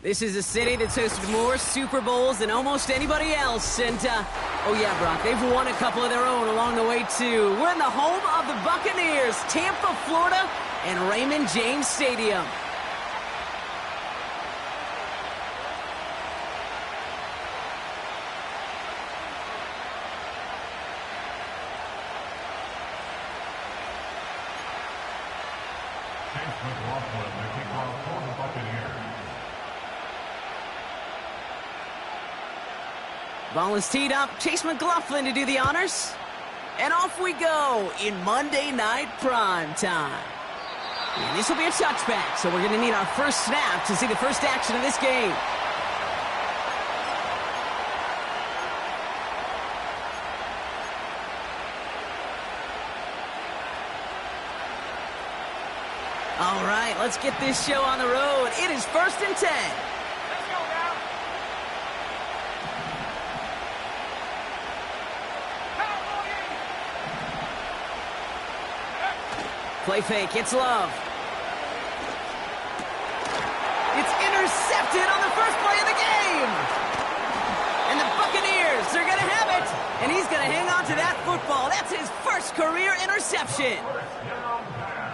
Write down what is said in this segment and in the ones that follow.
This is a city that's hosted more Super Bowls than almost anybody else. And, oh yeah, Brock, they've won a couple of their own along the way, too. We're in the home of the Buccaneers, Tampa, Florida, and Raymond James Stadium. Ball is teed up. Chase McLaughlin to do the honors. And off we go in Monday Night Prime Time. And this will be a touchback, so we're going to need our first snap to see the first action of this game. All right, let's get this show on the road. It is 1st and 10. Play fake, it's Love. It's intercepted on the first play of the game. And the Buccaneers are going to have it. And he's going to hang on to that football. That's his first career interception.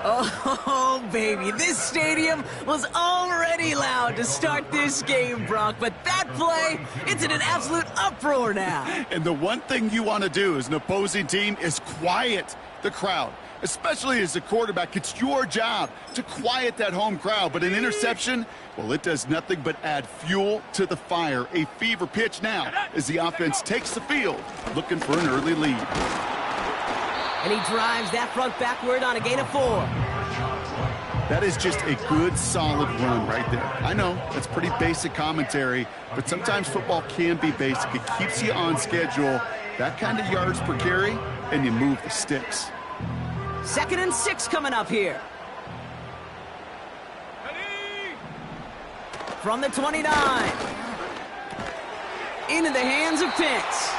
Oh, baby, this stadium was already loud to start this game, Brock. But that play, it's in an absolute uproar now. And the one thing you want to do as an opposing team is quiet the crowd. Especially as a quarterback, it's your job to quiet that home crowd. But an interception, well, it does nothing but add fuel to the fire. A fever pitch now as the offense takes the field, looking for an early lead. And he drives that front backward on a gain of 4. That is just a good, solid run right there. I know, that's pretty basic commentary, but sometimes football can be basic. It keeps you on schedule. That kind of yards per carry, and you move the sticks. 2nd and 6 coming up here. From the 29. Into the hands of Pitts.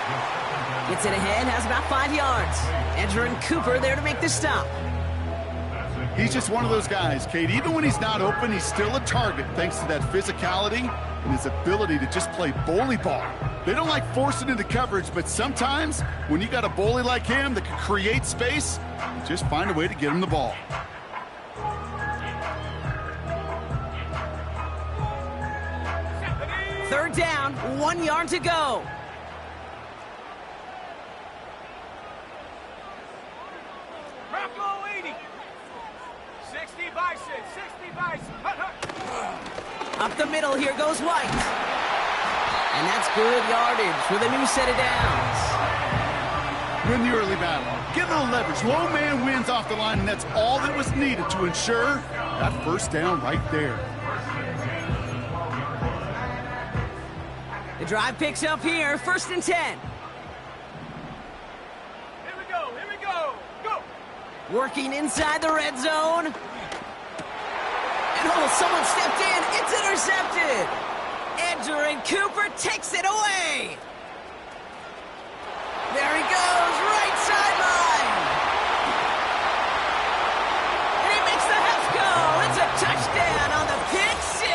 Gets it ahead, has about 5 yards. Edgerrin Cooper there to make the stop. He's just one of those guys, Kate. Even when he's not open, he's still a target thanks to that physicality and his ability to just play bully ball. They don't like forcing into coverage, but sometimes when you got a bully like him that can create space, you just find a way to get him the ball. Third down, 1 yard to go. Bronco 80. 60 Bison, 60 Bison. Up the middle, here goes White. And that's good yardage with a new set of downs. Win the early battle. Get a little leverage. Low man wins off the line, and that's all that was needed to ensure that first down right there. The drive picks up here, 1st and 10. Here we go, here we go. Go. Working inside the red zone. And oh, someone stepped in. It's intercepted. Edgerrin Cooper takes it away. There he goes, right sideline. And he makes the half goal. It's a touchdown on the pick 6.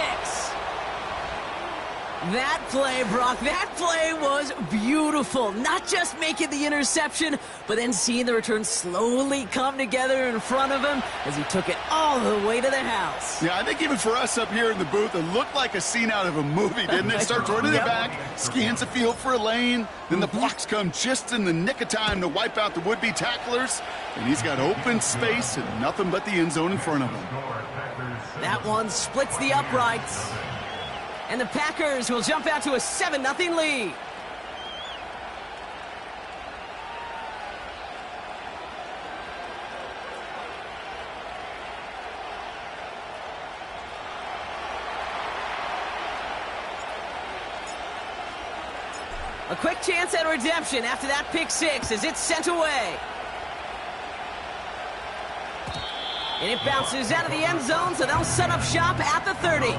That play, Brock, that play was beautiful. Not just making the interception, but then seeing the return slowly come together in front of him as he took it all the way to the house. Yeah, I think even for us up here in the booth, it looked like a scene out of a movie, didn't it? Starts running it back, scans the field for a lane, then the blocks come just in the nick of time to wipe out the would-be tacklers, and he's got open space and nothing but the end zone in front of him. That one splits the uprights. And the Packers will jump out to a 7-0 lead. A quick chance at redemption after that pick 6 as it's sent away. And it bounces out of the end zone, so they'll set up shop at the 30.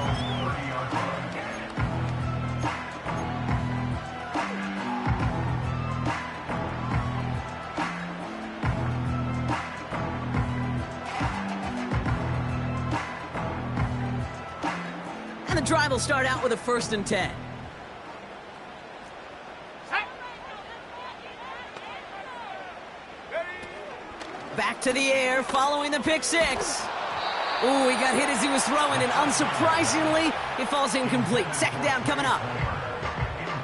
the drive will start out with a 1st and 10. Back to the air, following the pick six. Ooh, he got hit as he was throwing, and unsurprisingly, it falls incomplete. 2nd down coming up.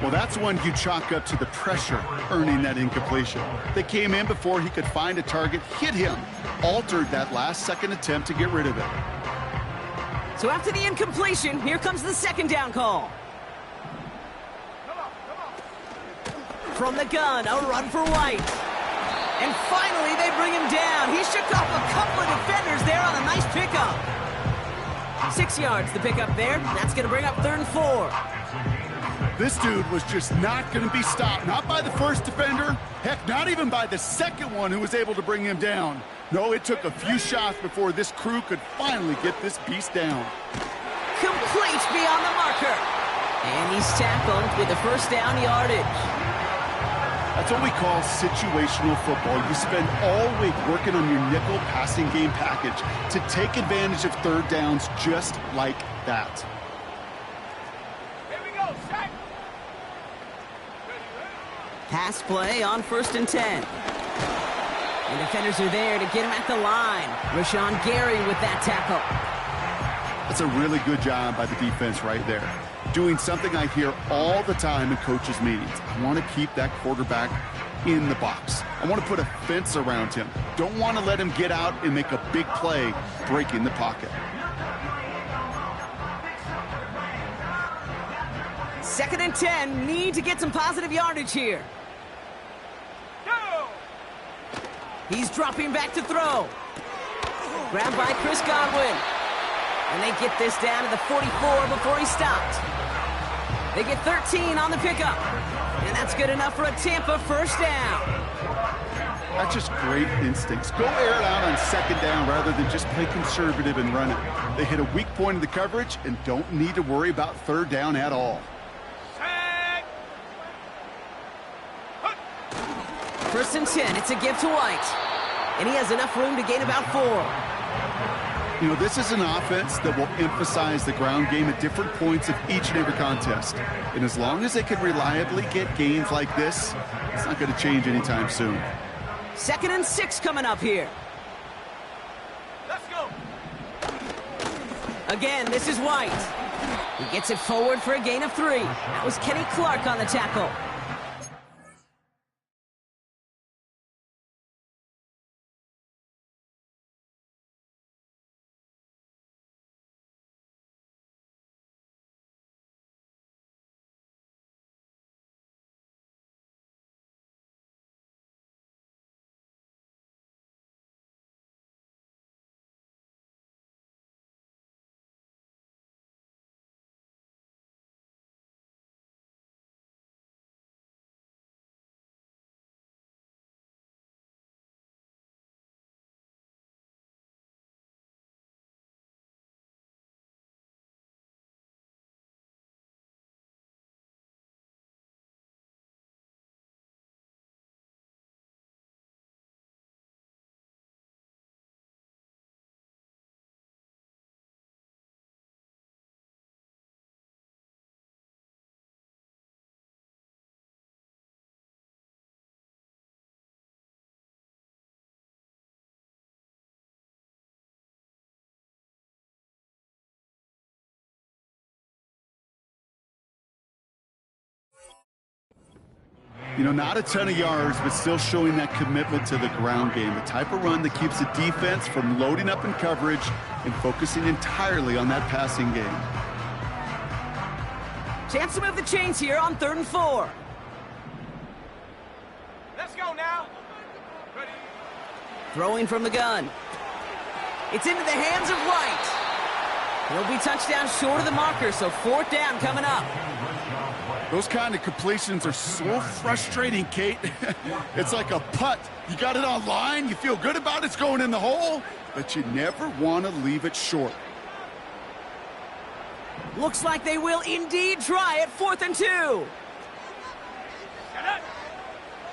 Well, that's one you chalk up to the pressure earning that incompletion. They came in before he could find a target, hit him, altered that last-second attempt to get rid of it. So after the incompletion, here comes the 2nd down call. From the gun, a run for White. And finally, they bring him down. He shook off a couple of defenders there on a nice pickup. 6 yards, the pickup there. That's going to bring up 3rd and 4. This dude was just not going to be stopped. Not by the first defender. Heck, not even by the second one who was able to bring him down. No, it took a few shots before this crew could finally get this beast down. Complete beyond the marker. And he's tackled with the 1st down yardage. That's what we call situational football. You spend all week working on your nickel passing game package to take advantage of 3rd downs just like that. Here we go, set. Pass play on 1st and 10. And defenders are there to get him at the line. Rashawn Gary with that tackle. That's a really good job by the defense right there. Doing something I hear all the time in coaches' meetings. I want to keep that quarterback in the box. I want to put a fence around him. Don't want to let him get out and make a big play breaking the pocket. 2nd and 10, need to get some positive yardage here. Go! He's dropping back to throw. Grabbed by Chris Godwin. And they get this down to the 44 before he stopped. They get 13 on the pickup. And that's good enough for a Tampa 1st down. That's just great instincts. Go air it out on 2nd down rather than just play conservative and run it. They hit a weak point in the coverage and don't need to worry about 3rd down at all. Set. 1st and 10, it's a give to White. And he has enough room to gain about 4. You know, this is an offense that will emphasize the ground game at different points of each and every contest. And as long as they can reliably get gains like this, it's not going to change anytime soon. 2nd and 6 coming up here. Let's go. Again, this is White. He gets it forward for a gain of 3. That was Kenny Clark on the tackle. You know, not a ton of yards, but still showing that commitment to the ground game. The type of run that keeps the defense from loading up in coverage and focusing entirely on that passing game. Chance to move the chains here on 3rd and 4. Let's go now. Ready. Throwing from the gun. It's into the hands of White. He'll be touchdown short of the marker, so 4th down coming up. Those kind of completions are so frustrating, Kate. It's like a putt. You got it on line, you feel good about it's going in the hole, but you never want to leave it short. Looks like they will indeed try it. 4th and 2. Get it.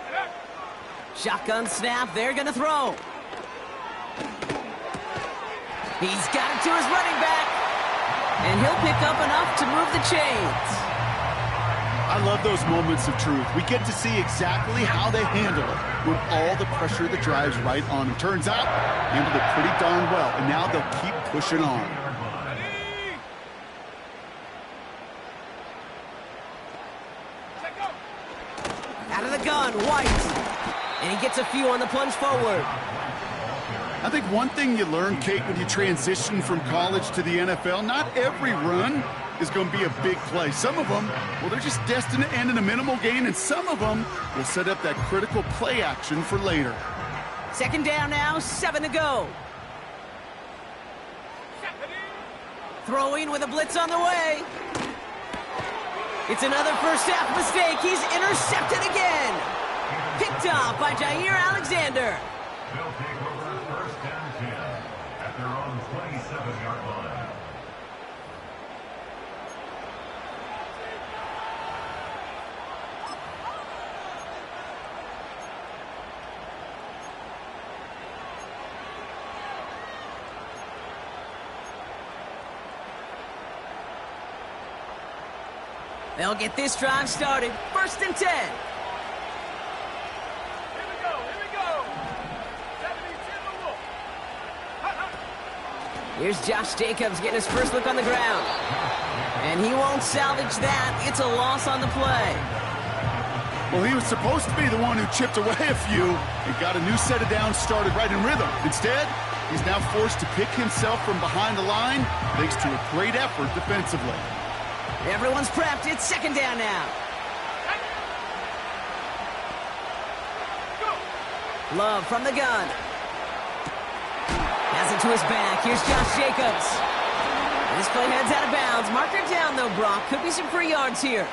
Get it. Shotgun snap, they're gonna throw. He's got it to his running back. And he'll pick up enough to move the chains. I love those moments of truth. We get to see exactly how they handle it when all the pressure that drives right on them. Turns out, handled it pretty darn well, and now they'll keep pushing on. Ready? Set, go. Out of the gun, White. And he gets a few on the plunge forward. I think one thing you learn, Kate, when you transition from college to the NFL, not every run is going to be a big play. Some of them, well, they're just destined to end in a minimal gain, and some of them will set up that critical play action for later. Second down now, 7 to go. Set, ready? Throwing with a blitz on the way. It's another first half mistake. He's intercepted again. Picked off by Jair Alexander. They'll take over first and 10 at their own 27-yard line. They'll get this drive started. First and 10. Here we go, here we go. 70 Timberwolf. Hut, hut. Here's Josh Jacobs getting his first look on the ground. And he won't salvage that. It's a loss on the play. Well, he was supposed to be the one who chipped away a few and got a new set of downs started right in rhythm. Instead, he's now forced to pick himself from behind the line thanks to a great effort defensively. Everyone's prepped. It's second down now. Go. Love from the gun. Has it to his back. Here's Josh Jacobs. This play heads out of bounds. Marker down, though, Brock. Could be some free yards here.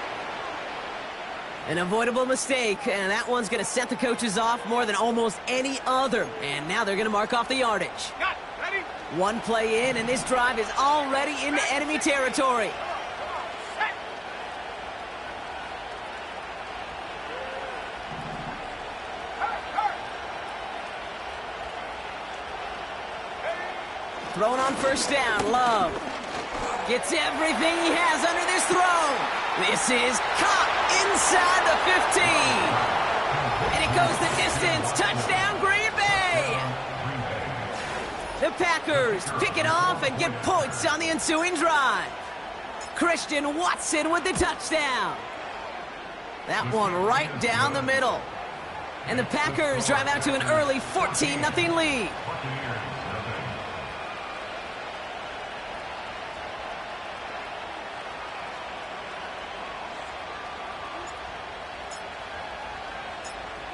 An avoidable mistake, and that one's going to set the coaches off more than almost any other. And now they're going to mark off the yardage. Got it. Ready? One play in, and this drive is already into enemy territory. Set. Thrown on first down, Love. Gets everything he has under this throw. This is caught inside the 15. And it goes the distance. Touchdown, Green Bay. The Packers pick it off and get points on the ensuing drive. Christian Watson with the touchdown. That one right down the middle. And the Packers drive out to an early 14-0 lead.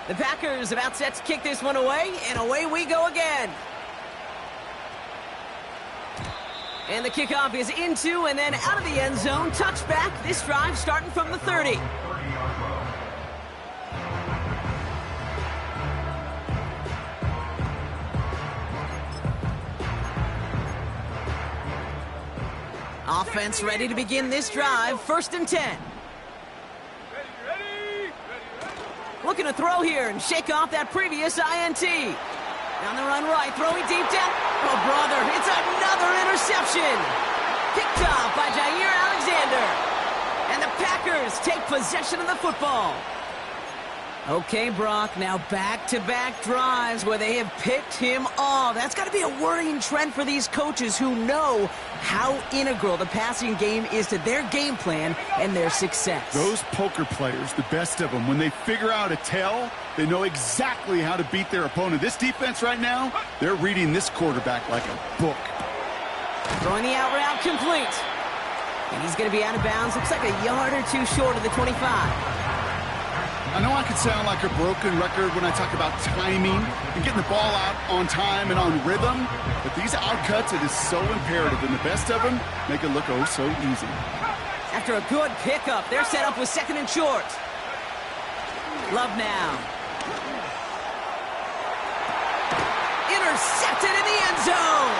The Packers about set to kick this one away, and away we go again. And the kickoff is into and then out of the end zone. Touchback. This drive starting from the 30. Offense ready to begin this drive. First and 10. Ready. Looking to throw here and shake off that previous INT. Down the run right, throwing deep down. Oh, brother, it's another interception. Picked off by Jair Alexander. And the Packers take possession of the football. Okay, Brock, now back-to-back drives where they have picked him off. That's got to be a worrying trend for these coaches who know how integral the passing game is to their game plan and their success. Those poker players, the best of them, when they figure out a tell, they know exactly how to beat their opponent. This defense right now, they're reading this quarterback like a book. Throwing the out route complete. And he's going to be out of bounds. Looks like a yard or two short of the 25. I know I could sound like a broken record when I talk about timing and getting the ball out on time and on rhythm, but these outcuts, it is so imperative, and the best of them make it look oh so easy. After a good pickup, they're set up with second and short. Love now. Intercepted in the end zone.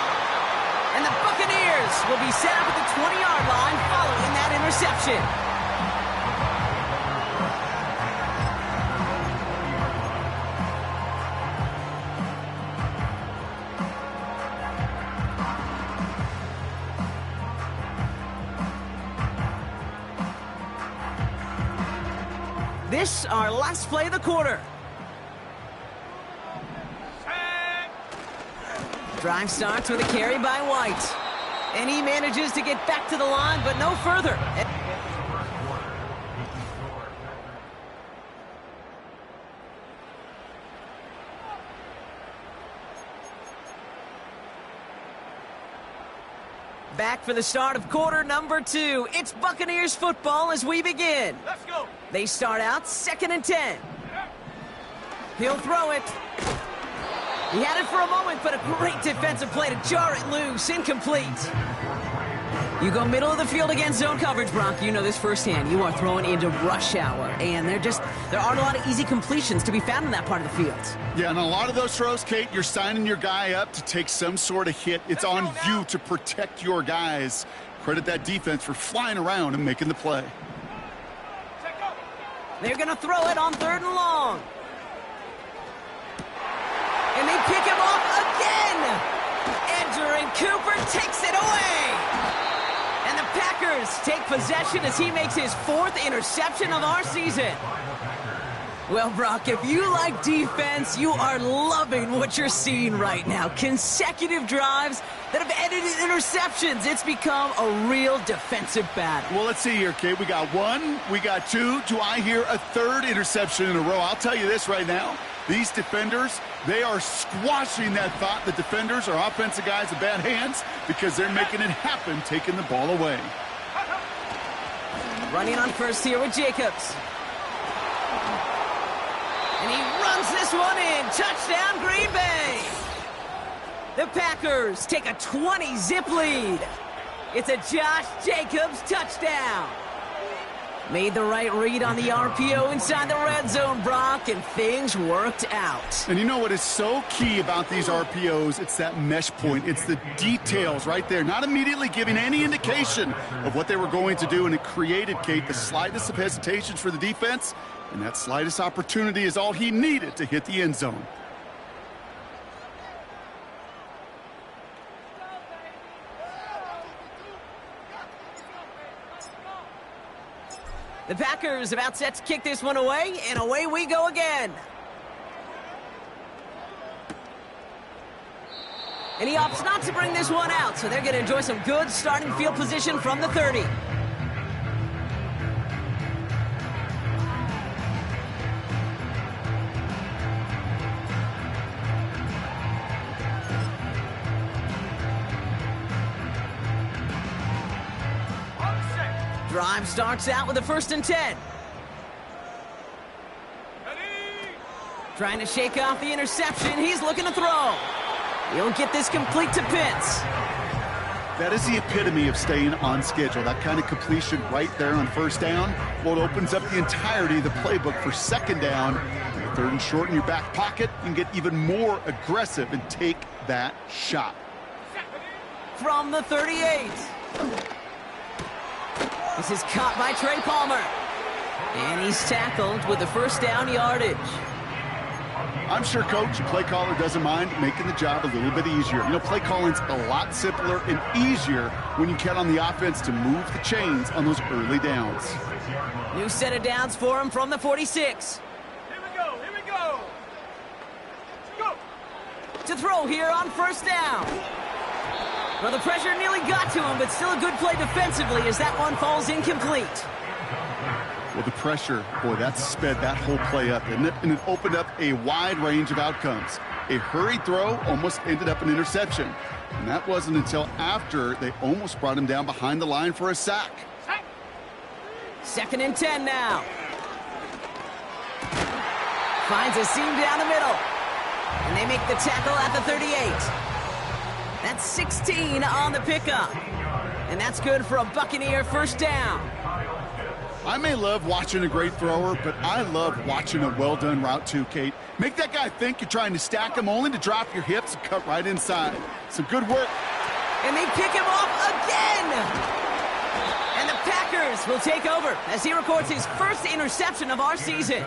And the Buccaneers will be set up at the 20-yard line following that interception. this our last play of the quarter. Drive starts with a carry by White. And he manages to get back to the line, but no further. Back for the start of quarter number 2. It's Buccaneers football as we begin. Let's go. They start out 2nd and 10. He'll throw it. He had it for a moment, but a great defensive play to jar it loose. Incomplete. You go middle of the field against zone coverage, Brock. You know this firsthand. You are throwing into rush hour, and there aren't a lot of easy completions to be found in that part of the field. Yeah, and a lot of those throws, Kate, you're signing your guy up to take some sort of hit. It's on you to protect your guys. Credit that defense for flying around and making the play. They're going to throw it on 3rd and long. And they pick him off again. Edgerrin Cooper takes it away. And the Packers take possession as he makes his 4th interception of our season. Well, Brock, if you like defense, you are loving what you're seeing right now. Consecutive drives that have ended in interceptions. It's become a real defensive battle. Well, let's see here, Kate. We got 1, we got 2. Do I hear a 3rd interception in a row? I'll tell you this right now. These defenders, they are squashing that thought the defenders are offensive guys in bad hands because they're making it happen, taking the ball away. Running on first here with Jacobs. And he runs this one in. Touchdown, Green Bay. The Packers take a 20-zip lead. It's a Josh Jacobs touchdown. Made the right read on the RPO inside the red zone, Brock, and things worked out. And you know what is so key about these RPOs? It's that mesh point. It's the details right there. Not immediately giving any indication of what they were going to do, and it created, Kate, the slightest of hesitations for the defense, and that slightest opportunity is all he needed to hit the end zone. The Packers about set to kick this one away, and away we go again. And he opts not to bring this one out, so they're going to enjoy some good starting field position from the 30. Drive starts out with a 1st and 10. Trying to shake off the interception. He's looking to throw. He'll get this complete to Pitts. That is the epitome of staying on schedule. That kind of completion right there on 1st down. Well, it opens up the entirety of the playbook for 2nd down. 3rd and short in your back pocket. You can get even more aggressive and take that shot. From the 38. This is caught by Trey Palmer. And he's tackled with the 1st down yardage. I'm sure, Coach, the play caller doesn't mind making the job a little bit easier. You know, play calling's a lot simpler and easier when you count on the offense to move the chains on those early downs. New set of downs for him from the 46. Here we go. Here we go. Go. To throw here on 1st down. Well, the pressure nearly got to him, but still a good play defensively as that one falls incomplete. Well, the pressure, boy, that sped that whole play up, didn't it? And it opened up a wide range of outcomes. A hurried throw almost ended up an interception. And that wasn't until after they almost brought him down behind the line for a sack. 2nd and 10 now. Finds a seam down the middle. And they make the tackle at the 38. That's 16 on the pickup. And that's good for a Buccaneer 1st down. I may love watching a great thrower, but I love watching a well-done route too, Kate. Make that guy think you're trying to stack him only to drop your hips and cut right inside. Some good work. And they pick him off again. And the Packers will take over as he records his 1st interception of our season.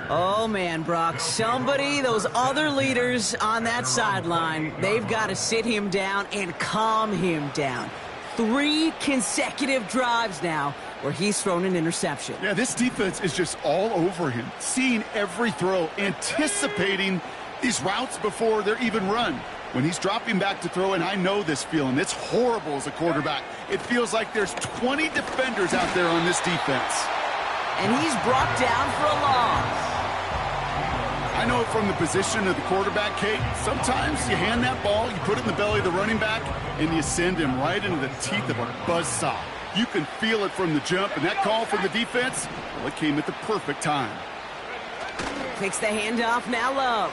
Oh, man, Brock, those other leaders on that sideline, they've got to sit him down and calm him down. 3 consecutive drives now where he's thrown an interception. Yeah, this defense is just all over him, seeing every throw, anticipating these routes before they're even run. When he's dropping back to throw, and I know this feeling, it's horrible as a quarterback. It feels like there's 20 defenders out there on this defense. And he's brought down for a loss. I know it from the position of the quarterback, Kate. Sometimes you hand that ball, you put it in the belly of the running back, and you send him right into the teeth of a buzzsaw. You can feel it from the jump, and that call from the defense, well, it came at the perfect time. Takes the handoff, now Love.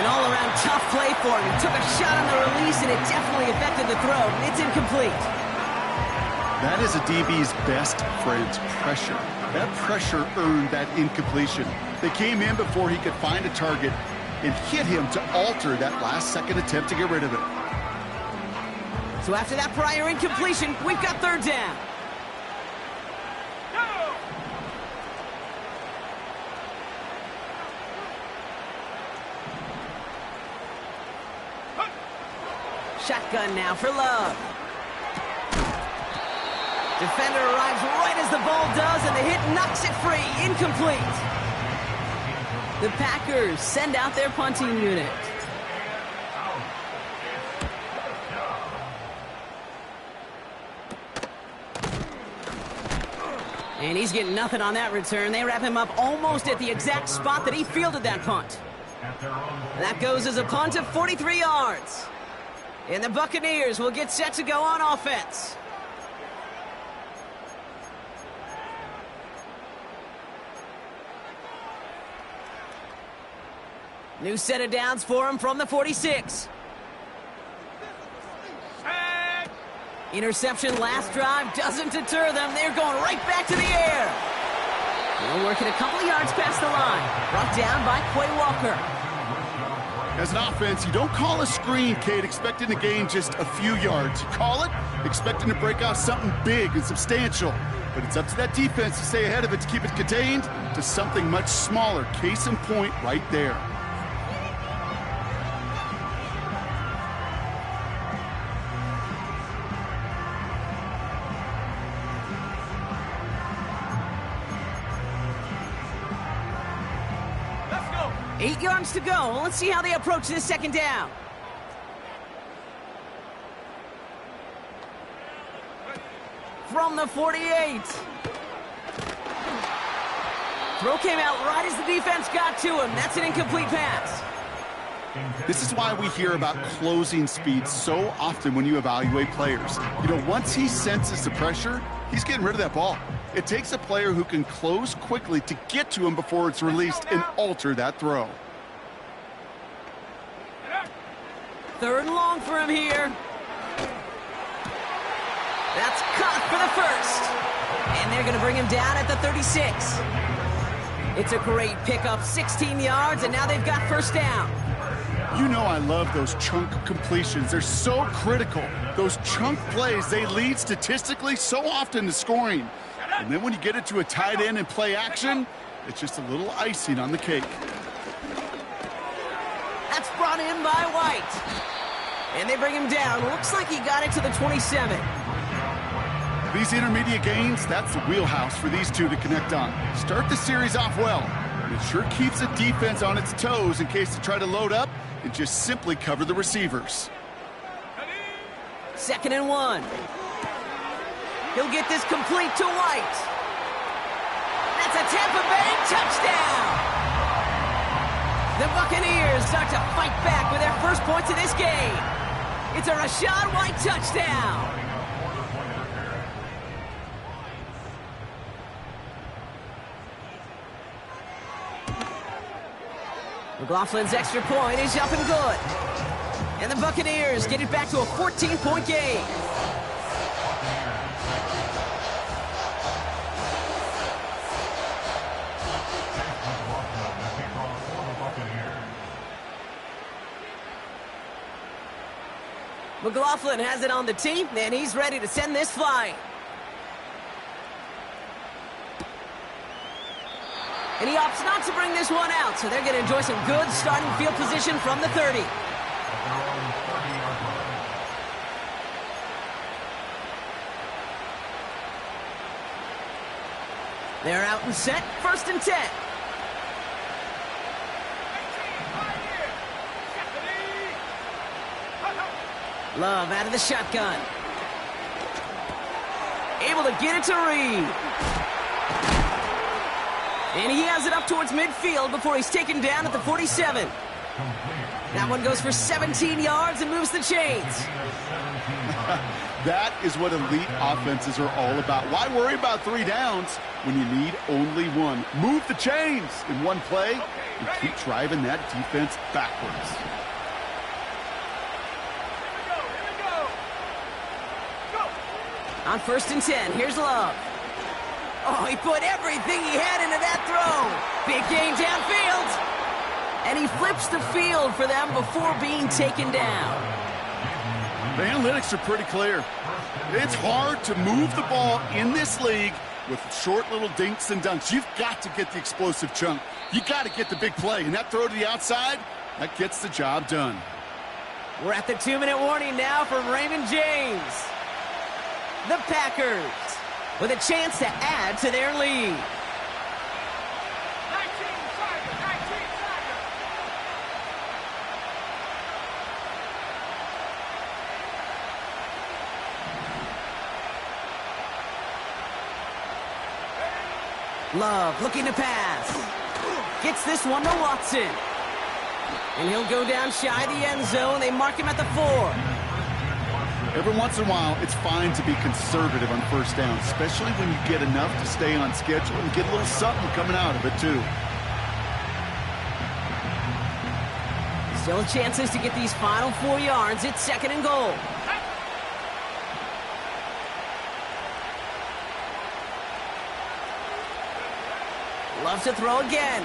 An all-around tough play for him. He took a shot on the release, and it definitely affected the throw. It's incomplete. That is a DB's best friend, pressure. That pressure earned that incompletion. They came in before he could find a target and hit him to alter that last-second attempt to get rid of it. So after that prior incompletion, we've got third down. Shotgun now for Love. Defender arrives right as the ball does, and the hit knocks it free. Incomplete. The Packers send out their punting unit. And he's getting nothing on that return. They wrap him up almost at the exact spot that he fielded that punt. And that goes as a punt of 43 yards. And the Buccaneers will get set to go on offense. New set of downs for him from the 46. Interception last drive doesn't deter them. They're going right back to the air. They're working a couple of yards past the line. Brought down by Quay Walker. As an offense, you don't call a screen, Kate, expecting to gain just a few yards. You call it expecting to break out something big and substantial. But it's up to that defense to stay ahead of it, to keep it contained to something much smaller. Case in point right there. Let's go. 8 yards to go. Let's see how they approach this second down. From the 48. Throw came out right as the defense got to him. That's an incomplete pass. This is why we hear about closing speed so often when you evaluate players. You know, once he senses the pressure, he's getting rid of that ball. It takes a player who can close quickly to get to him before it's released and alter that throw. Third and long for him here. That's caught for the first. And they're going to bring him down at the 36. It's a great pickup, 16 yards, and now they've got first down. You know I love those chunk completions. They're so critical. Those chunk plays, they lead statistically so often to scoring. And then when you get it to a tight end and play action, it's just a little icing on the cake. That's brought in by White. And they bring him down. Looks like he got it to the 27. These intermediate gains, that's the wheelhouse for these two to connect on. Start the series off well. It sure keeps the defense on its toes in case they try to load up and just simply cover the receivers. 2nd and 1. He'll get this complete to White. That's a Tampa Bay touchdown. The Buccaneers start to fight back with their first points of this game. It's a Rachaad White touchdown. McLaughlin's extra point is up and good. And the Buccaneers get it back to a 14-point game. McLaughlin has it on the tee, and he's ready to send this flying. And he opts not to bring this one out, so they're going to enjoy some good starting field position from the 30. They're out and set, 1st and 10. Love out of the shotgun. Able to get it to Reed. And he has it up towards midfield before he's taken down at the 47. That one goes for 17 yards and moves the chains. That is what elite offenses are all about. Why worry about 3 downs when you need only 1? Move the chains in one play and keep driving that defense backwards. On 1st and 10, here's Love. Oh, he put everything he had into that throw. Big gain downfield. And he flips the field for them before being taken down. The analytics are pretty clear. It's hard to move the ball in this league with short little dinks and dunks. You've got to get the explosive chunk. You got to get the big play. And that throw to the outside, that gets the job done. We're at the 2-minute warning now from Raymond James. The Packers with a chance to add to their lead. 19 Tiger, 19 Tiger. Love looking to pass. Gets this one to Watson. And he'll go down shy of the end zone. They mark him at the 4. Every once in a while, it's fine to be conservative on 1st down, especially when you get enough to stay on schedule and get a little something coming out of it, too. Still chances to get these final 4 yards. It's 2nd and goal. Love to throw again.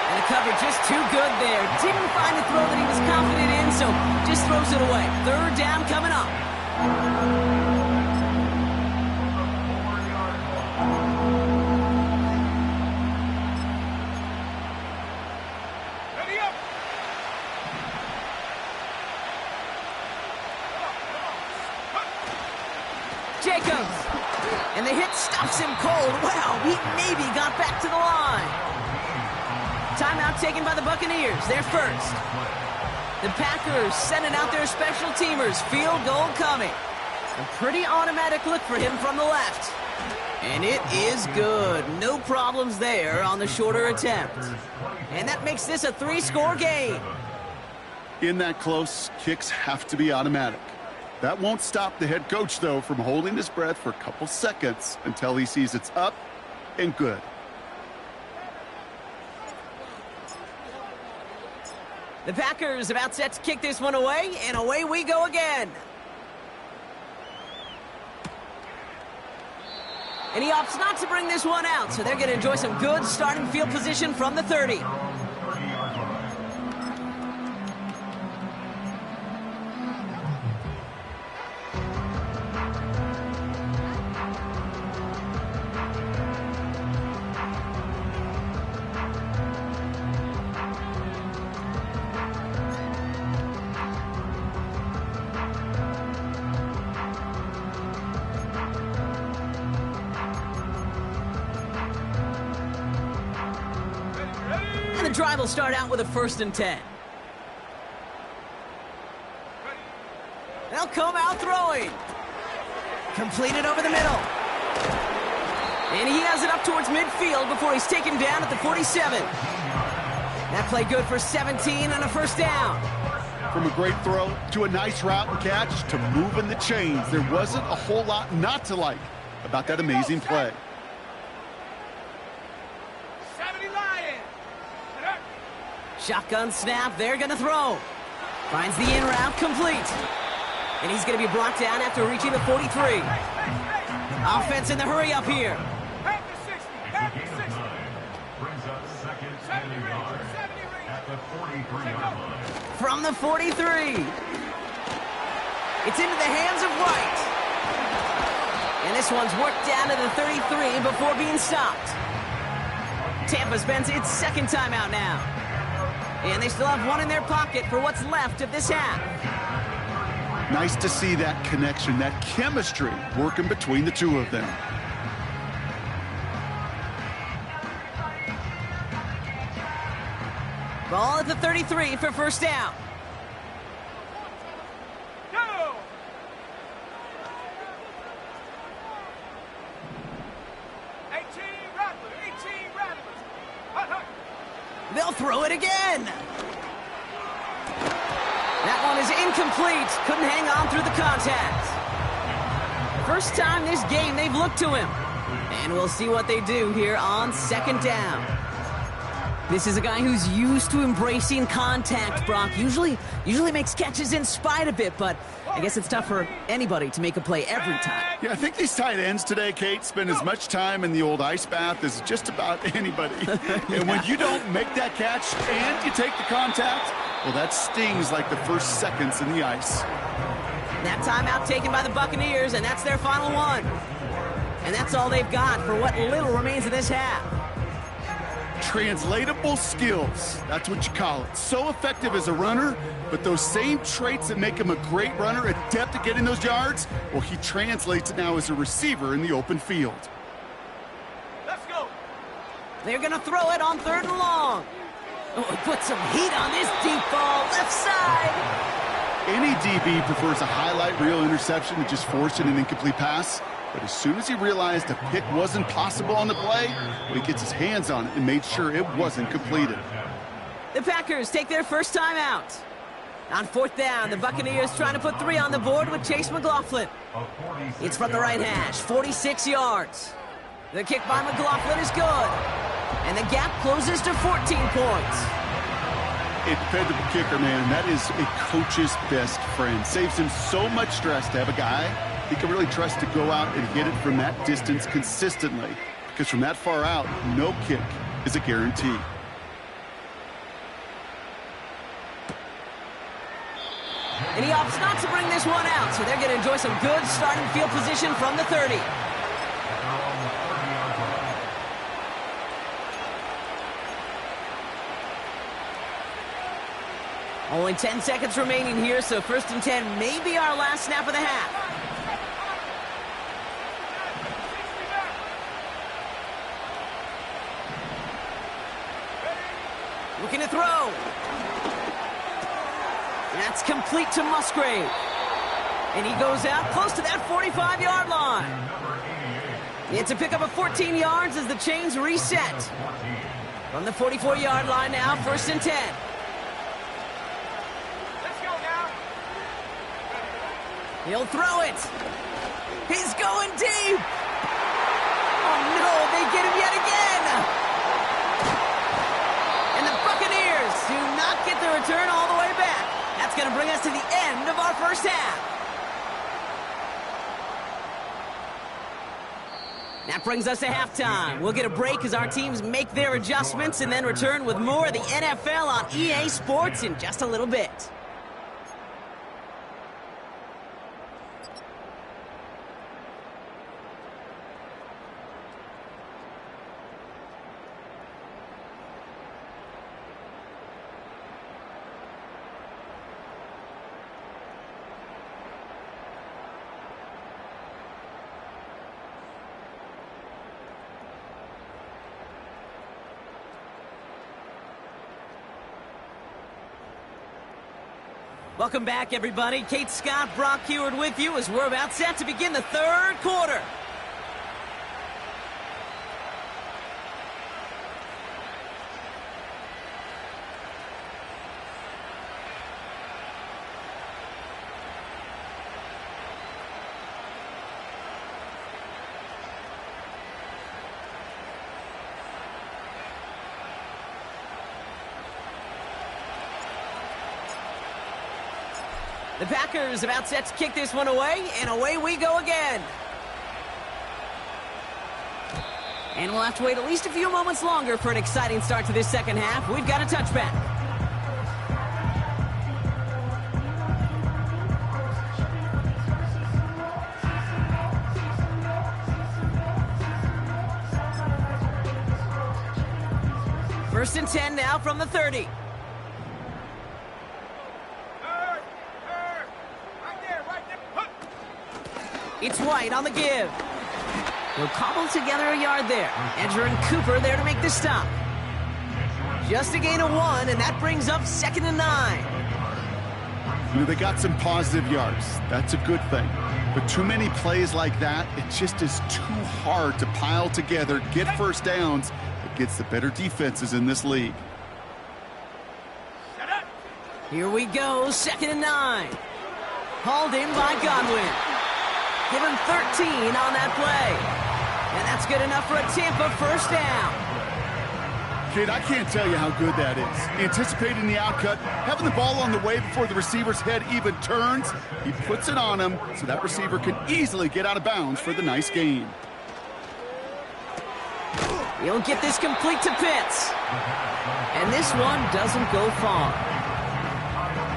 And the cover just too good there. Didn't find a throw that he was confident in, so just throws it away. 3rd down coming up. Ready up. Jacobs. And the hit stops him cold. Wow, he maybe got back to the line. Timeout taken by the Buccaneers. They're first. The Packers sending out their special teamers. Field goal coming. A pretty automatic look for him from the left. And it is good. No problems there on the shorter attempt. And that makes this a 3-score game. In that close, kicks have to be automatic. That won't stop the head coach, though, from holding his breath for a couple seconds until he sees it's up and good. The Packers about set to kick this one away, and away we go again. And he opts not to bring this one out, so they're going to enjoy some good starting field position from the 30. The drive will start out with a 1st and 10. They'll come out throwing. Completed over the middle. And he has it up towards midfield before he's taken down at the 47. That play good for 17 on a 1st down. From a great throw to a nice route and catch to moving the chains, there wasn't a whole lot not to like about that amazing play. 70 Lions. Shotgun snap, they're going to throw. Finds the in route complete. And he's going to be brought down after reaching the 43. Offense in the hurry up here. Half the 60. Half the 60. Brings up 2nd and a yard at the 43-yard line. From the 43. It's into the hands of White. And this one's worked down to the 33 before being stopped. Tampa spends its 2nd timeout now. And they still have one in their pocket for what's left of this half. Nice to see that connection, that chemistry working between the two of them. Ball at the 33 for first down. Go! They'll throw it again. That one is incomplete. Couldn't hang on through the contact. First time this game they've looked to him. And we'll see what they do here on second down. This is a guy who's used to embracing contact, Brock. Usually makes catches in spite of it, but I guess it's tough for anybody to make a play every time. Yeah, I think these tight ends today, Kate, spend as much time in the old ice bath as just about anybody. And when you don't make that catch and you take the contact, well, that stings like the first seconds in the ice. That timeout taken by the Buccaneers, and that's their final one. And that's all they've got for what little remains of this half. Translatable skills, that's what you call it. So effective as a runner, but those same traits that make him a great runner, adept at getting those yards, well, he translates it now as a receiver in the open field. Let's go. They're going to throw it on 3rd and long. Oh, put some heat on this deep ball, left side. Any DB prefers a highlight reel interception to just forcing an incomplete pass. But as soon as he realized a pick wasn't possible on the play, well, he gets his hands on it and made sure it wasn't completed. The Packers take their first time out. On 4th down, the Buccaneers trying to put 3 on the board with Chase McLaughlin. It's from the right hash, 46 yards. The kick by McLaughlin is good. And the gap closes to 14 points. A dependable kicker, man, that is a coach's best friend. Saves him so much stress to have a guy he can really trust to go out and hit it from that distance consistently. Because from that far out, no kick is a guarantee. And he opts not to bring this one out, so they're going to enjoy some good starting field position from the 30. Only 10 seconds remaining here, so 1st and 10 may be our last snap of the half. Looking to throw. That's complete to Musgrave. And he goes out close to that 45-yard line. It's a pickup of 14 yards as the chains reset. From the 44-yard line now, 1st and 10. Let's go now. He'll throw it. He's going deep. Oh, no, they get him yet again. And the Buccaneers do not get the return all the way back. That's going to bring us to the end of our first half. That brings us to halftime. We'll get a break as our teams make their adjustments and then return with more of the NFL on EA Sports in just a little bit. Welcome back, everybody. Kate Scott, Brock Huard with you as we're about set to begin the 3rd quarter. The Packers about set to kick this one away, and away we go again. And we'll have to wait at least a few moments longer for an exciting start to this second half. We've got a touchback. First and 10 now from the 30. Right there. It's White on the give. He'll cobble together a yard there. Edger and Cooper there to make the stop. Just a gain of 1, and that brings up 2nd and 9. You know, they got some positive yards. That's a good thing. But too many plays like that, it just is too hard to pile together, get first downs against the better defenses in this league. Here we go, 2nd and 9. Hauled in by Godwin. Give him 13 on that play. And that's good enough for a Tampa first down. Kid, I can't tell you how good that is. Anticipating the outcut, having the ball on the way before the receiver's head even turns. He puts it on him so that receiver can easily get out of bounds for the nice gain. He'll get this complete to Pitts. And this one doesn't go far.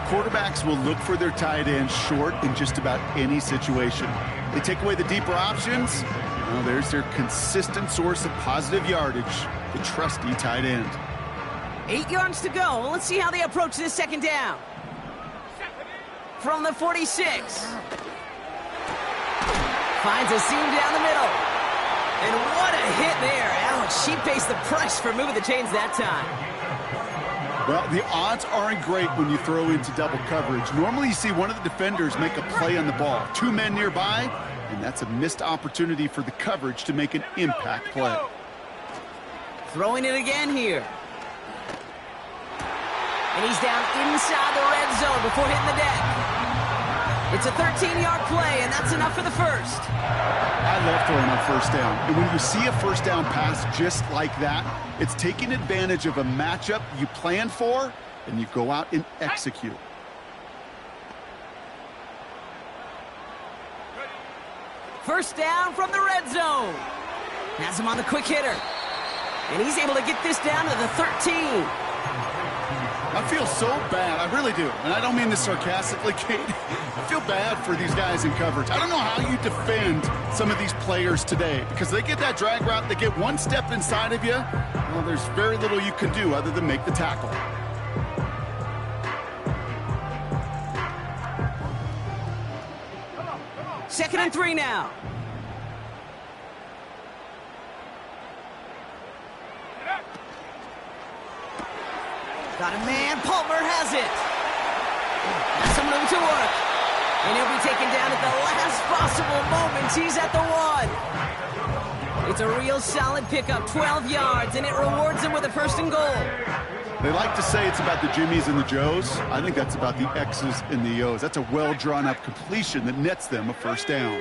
Quarterbacks will look for their tight end short in just about any situation. They take away the deeper options. Well, there's their consistent source of positive yardage, the trusty tight end. 8 yards to go. Let's see how they approach this 2nd down. From the 46. Finds a seam down the middle. And what a hit there. Ouch, she faced the price for moving the chains that time. Well, the odds aren't great when you throw into double coverage. Normally you see one of the defenders make a play on the ball. 2 men nearby, and that's a missed opportunity for the coverage to make an impact play. Throwing it again here. And he's down inside the red zone before hitting the deck. It's a 13-yard play, and that's enough for the first. I love throwing on first down. And when you see a first down pass just like that, it's taking advantage of a matchup you planned for, and you go out and execute. First down from the red zone. Has him on the quick hitter. And he's able to get this down to the 13. I feel so bad. I really do. And I don't mean this sarcastically, Kate. I feel bad for these guys in coverage. I don't know how you defend some of these players today because they get that drag route, they get one step inside of you. Well, there's very little you can do other than make the tackle. Second and 3 now. Got a man. Palmer has it. Has some room to work. And he'll be taken down at the last possible moment. He's at the 1. It's a real solid pickup, 12 yards, and it rewards him with a 1st and goal. They like to say it's about the Jimmies and the Joes. I think that's about the X's and the O's. That's a well-drawn-up completion that nets them a first down.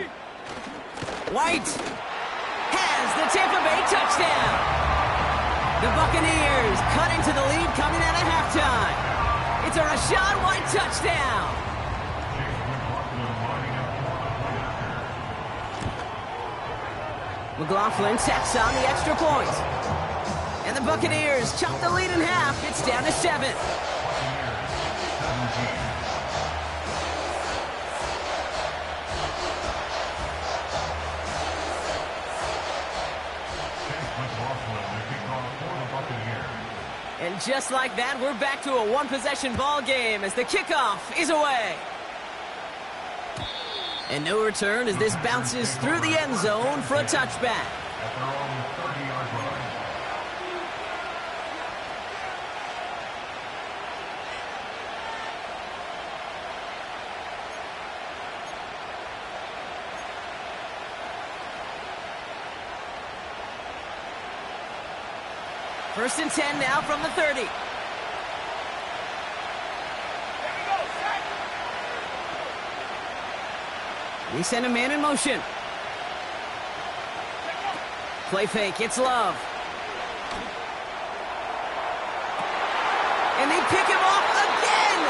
White has the Tampa Bay touchdown. The Buccaneers cut into the lead coming out of halftime. It's a Rachaad White touchdown. McLaughlin tacks on the extra point. And the Buccaneers chop the lead in half. It's down to 7. And just like that, we're back to a one-possession ball game as the kickoff is away. And no return as this bounces through the end zone for a touchback. At their own 30-yard line. First and 10 now from the 30. We send a man in motion. Play fake, it's Love. And they pick him off again!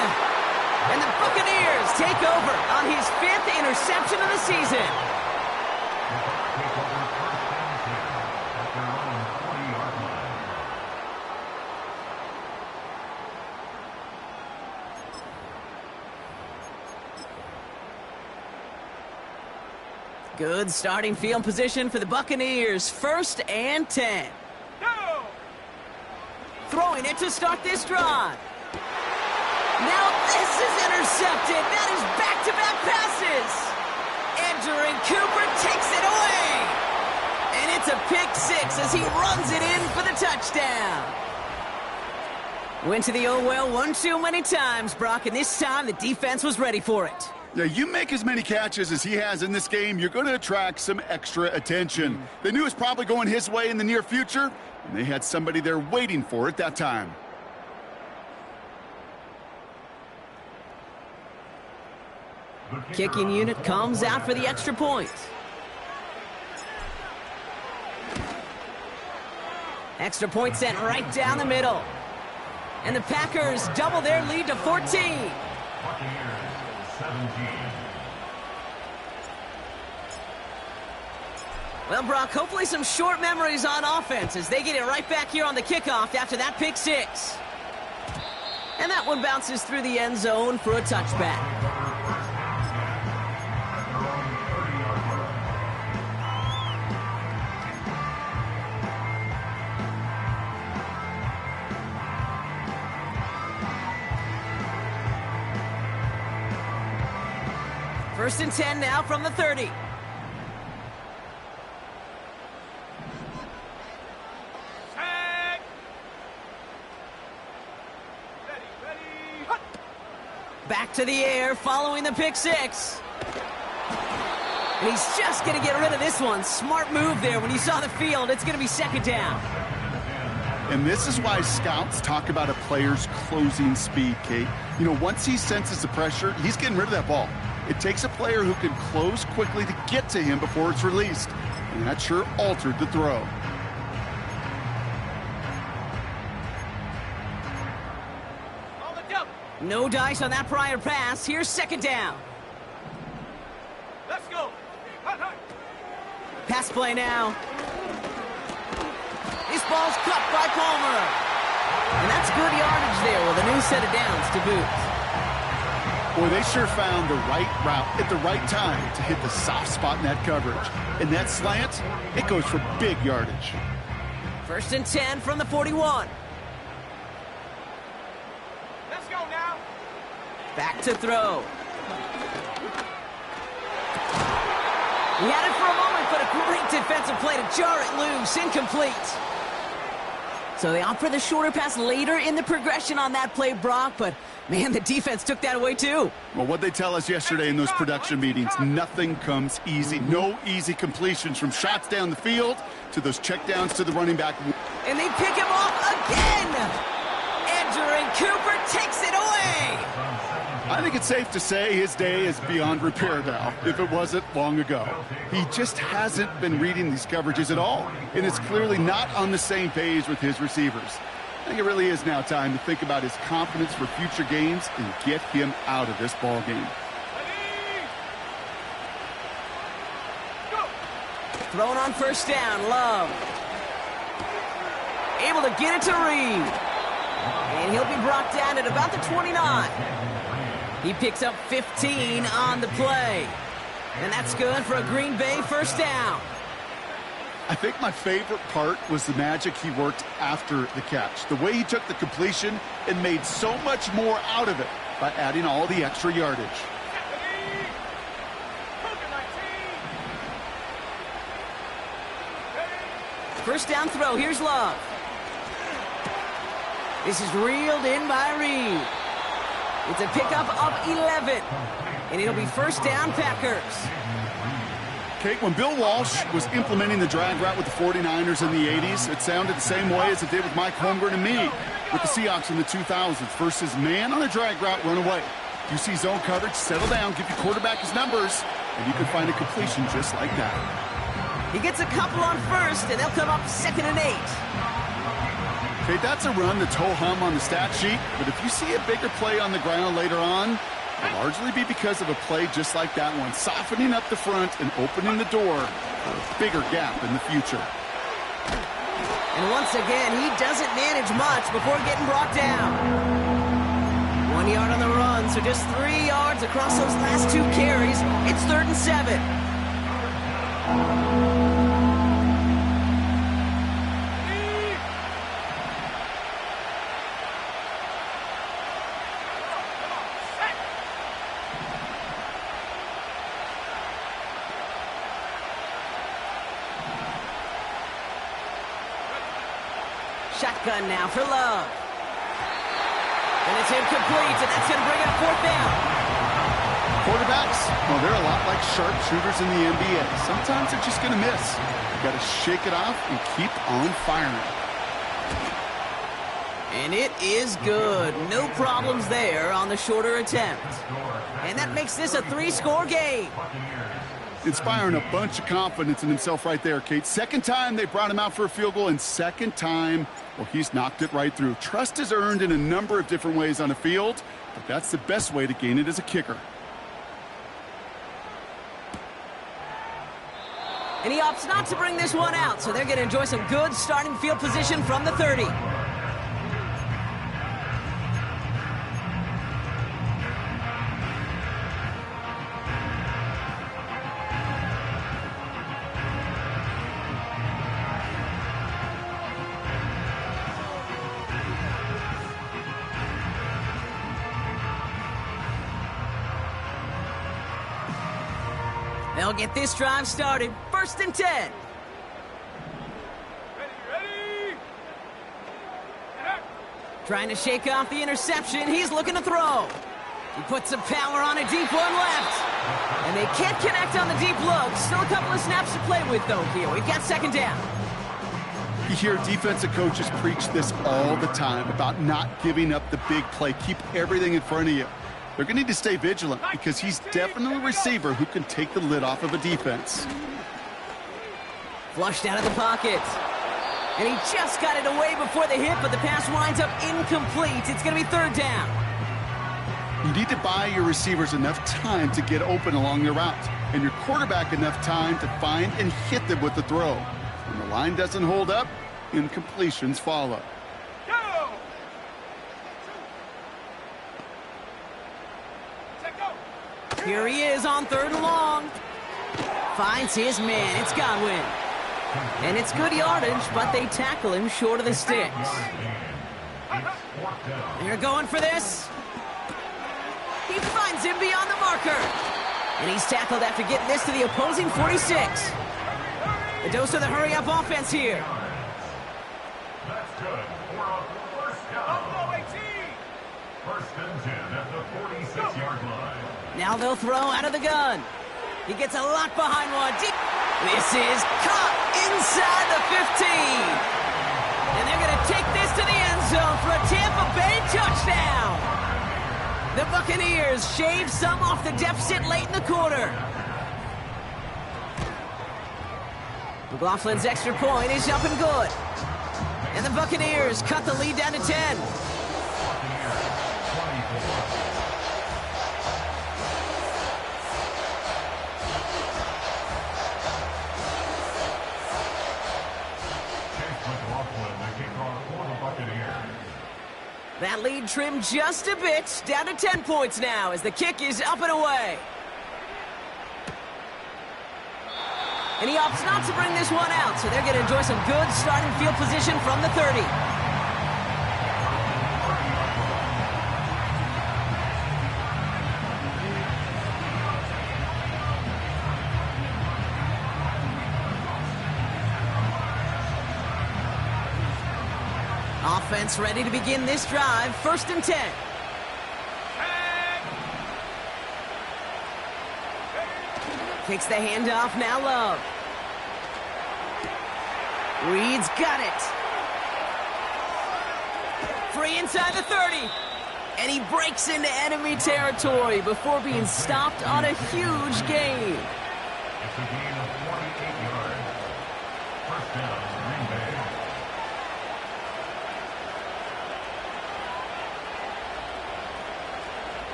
And the Buccaneers take over on his 5th interception of the season. Good starting field position for the Buccaneers. 1st and 10. No! Throwing it to start this drive. Now this is intercepted. That is back-to-back passes. Edger and Cooper as he runs it in for the touchdown. Went to the oh well one too many times, Brock, and this time the defense was ready for it. Now, you make as many catches as he has in this game, you're going to attract some extra attention. They knew it was probably going his way in the near future, and they had somebody there waiting for it that time. Kicking unit comes out for the extra point. Extra point sent right down the middle. And the Packers double their lead to 14. Buccaneers 17. Well, Brock, hopefully some short memories on offense as they get it right back here on the kickoff after that pick six. And that one bounces through the end zone for a touchback. First and 10 now from the 30. Tag. Ready. Hut. Back to the air following the pick six. And he's just going to get rid of this one. Smart move there. When you saw the field, it's going to be second down. And this is why scouts talk about a player's closing speed, Kate. You know, once he senses the pressure, he's getting rid of that ball. It takes a player who can close quickly to get to him before it's released. And that sure altered the throw. On the double. No dice on that prior pass. Here's second down. Let's go. Hut. Pass play now. This ball's cut by Palmer. And that's good yardage there with a new set of downs to boot. Boy, they sure found the right route at the right time to hit the soft spot in that coverage. And that slant, it goes for big yardage. First and 10 from the 41. Let's go now. Back to throw. He had it for a moment, but a great defensive play to jar it loose. Incomplete. So they opt for the shorter pass later in the progression on that play, Brock, but man, the defense took that away too. Well, what they tell us yesterday in those production meetings, nothing comes easy. No easy completions from shots down the field to those checkdowns to the running back. And they pick him off again. Edgerrin Cooper takes it away. I think it's safe to say his day is beyond repair now, if it wasn't long ago. He just hasn't been reading these coverages at all, and it's clearly not on the same page with his receivers. I think it really is now time to think about his confidence for future games and get him out of this ball game. Ready. Go. Thrown on first down, Love. Able to get it to Reed. And he'll be brought down at about the 29. He picks up 15 on the play. And that's good for a Green Bay first down. I think my favorite part was the magic he worked after the catch. The way he took the completion and made so much more out of it by adding all the extra yardage. Ready. Hook 19. Ready. First down throw. Here's Love. This is reeled in by Reed. It's a pickup of 11. And it'll be first down, Packers. Kate, when Bill Walsh was implementing the drag route with the 49ers in the 80s, it sounded the same way as it did with Mike Holmgren and me with the Seahawks in the 2000s. Versus man on a drag route, run away. You see zone coverage, settle down, give your quarterback his numbers, and you can find a completion just like that. He gets a couple on first, and they'll come up second and 8. Okay, that's a run that's ho-hum on the stat sheet, but if you see a bigger play on the ground later on, it'll largely be because of a play just like that one, softening up the front and opening the door for a bigger gap in the future. And once again, he doesn't manage much before getting brought down. 1 yard on the run, so just 3 yards across those last 2 carries. It's 3rd and 7. Shotgun now for Love. And it's incomplete, and that's going to bring up fourth down. Quarterbacks, well, they're a lot like sharpshooters in the NBA. Sometimes they're just going to miss. You got to shake it off and keep on firing. And it is good. No problems there on the shorter attempt. And that makes this a 3-score game. Inspiring a bunch of confidence in himself right there, Kate. Second time they brought him out for a field goal, and second time, well, he's knocked it right through. Trust is earned in a number of different ways on the field, but that's the best way to gain it as a kicker. And he opts not to bring this one out, so they're going to enjoy some good starting field position from the 30. They'll get this drive started. 1st and 10. Ready, ready. Trying to shake off the interception. He's looking to throw. He puts some power on a deep one left. And they can't connect on the deep look. Still a couple of snaps to play with, though, here. We've got 2nd down. You hear defensive coaches preach this all the time about not giving up the big play. Keep everything in front of you. They're going to need to stay vigilant because he's definitely a receiver who can take the lid off of a defense. Flushed out of the pocket. And he just got it away before the hit, but the pass winds up incomplete. It's going to be 3rd down. You need to buy your receivers enough time to get open along their route, and your quarterback enough time to find and hit them with the throw. When the line doesn't hold up, incompletions follow. Go! Check go! Here he is on 3rd and long. Finds his man. It's Godwin. And it's good yardage, but they tackle him short of the sticks. They're going for this. He finds him beyond the marker. And he's tackled after getting this to the opposing 46. A dose of the hurry-up offense here. That's good for a first down. Buffalo 18. 1st and 10 at the 46-yard line. Now they'll throw out of the gun. He gets a lot behind one. Deep. This is caught inside the 15. And they're going to take this to the end zone for a Tampa Bay touchdown. The Buccaneers shave some off the deficit late in the quarter. McLaughlin's extra point is up and good. And the Buccaneers cut the lead down to 10. That lead trimmed just a bit, down to 10 points now as the kick is up and away. And he opts not to bring this one out, so they're going to enjoy some good starting field position from the 30. Offense ready to begin this drive. 1st and 10. Takes the handoff, now Love. Reed's got it. Free inside the 30. And he breaks into enemy territory before being stopped on a huge gain. It's a gain of 48 yards. 1st down, Green Bay.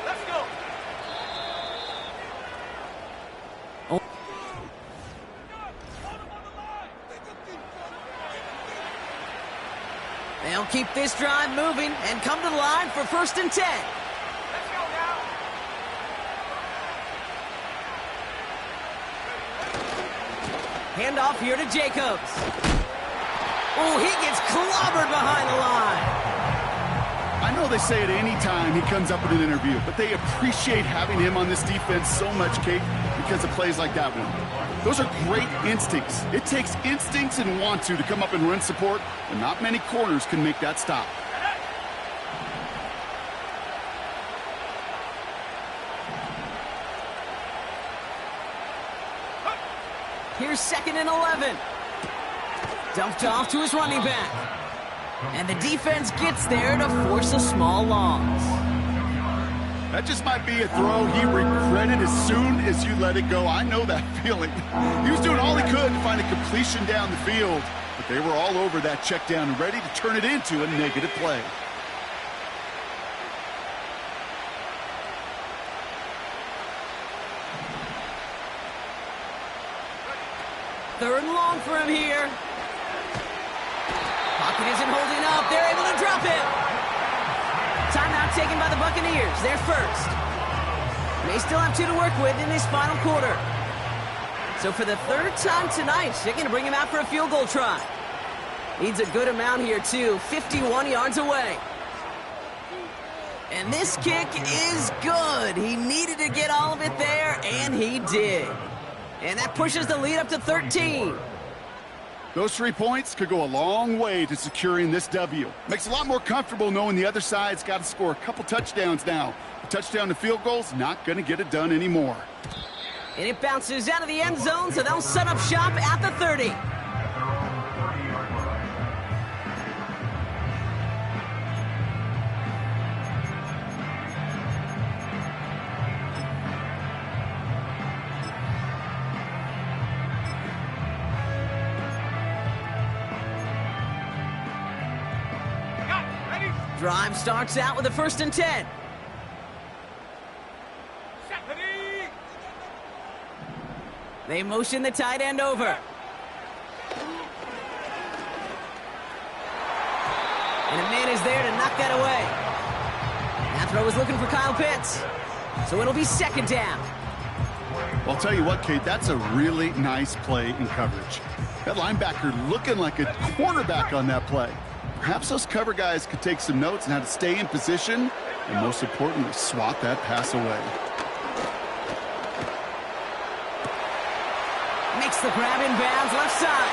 Let's go! Oh. They'll keep this drive moving and come to the line for 1st and 10. Let's go now! Handoff here to Jacobs. Oh, he gets clobbered behind the line. I know they say it any time he comes up in an interview, but they appreciate having him on this defense so much, Kate, because of plays like that one. Those are great instincts. It takes instincts and want to come up and run support, and not many corners can make that stop. Here's 2nd and 11. Dumped off to his running back. And the defense gets there to force a small loss. That just might be a throw he regretted as soon as you let it go. I know that feeling. He was doing all he could to find a completion down the field, but they were all over that check down and ready to turn it into a negative play. Third and long for him here. Pocket isn't holding up. They're able to drop it. Timeout taken by the Buccaneers. They're first. They still have 2 to work with in this final quarter. So for the 3rd time tonight, they're going to bring him out for a field goal try. Needs a good amount here, too. 51 yards away. And this kick is good. He needed to get all of it there, and he did. And that pushes the lead up to 13. Those 3 points could go a long way to securing this W. Makes it a lot more comfortable knowing the other side's got to score a couple touchdowns now. A touchdown to field goal's not going to get it done anymore. And it bounces out of the end zone, so they'll set up shop at the 30. Drive starts out with a 1st and 10. They motion the tight end over. And a man is there to knock that away. That throw is looking for Kyle Pitts. So it'll be 2nd down. Well, I'll tell you what, Kate, that's a really nice play in coverage. That linebacker looking like a quarterback on that play. Perhaps those cover guys could take some notes on how to stay in position and, most importantly, swat that pass away. Makes the grab in bounds left side.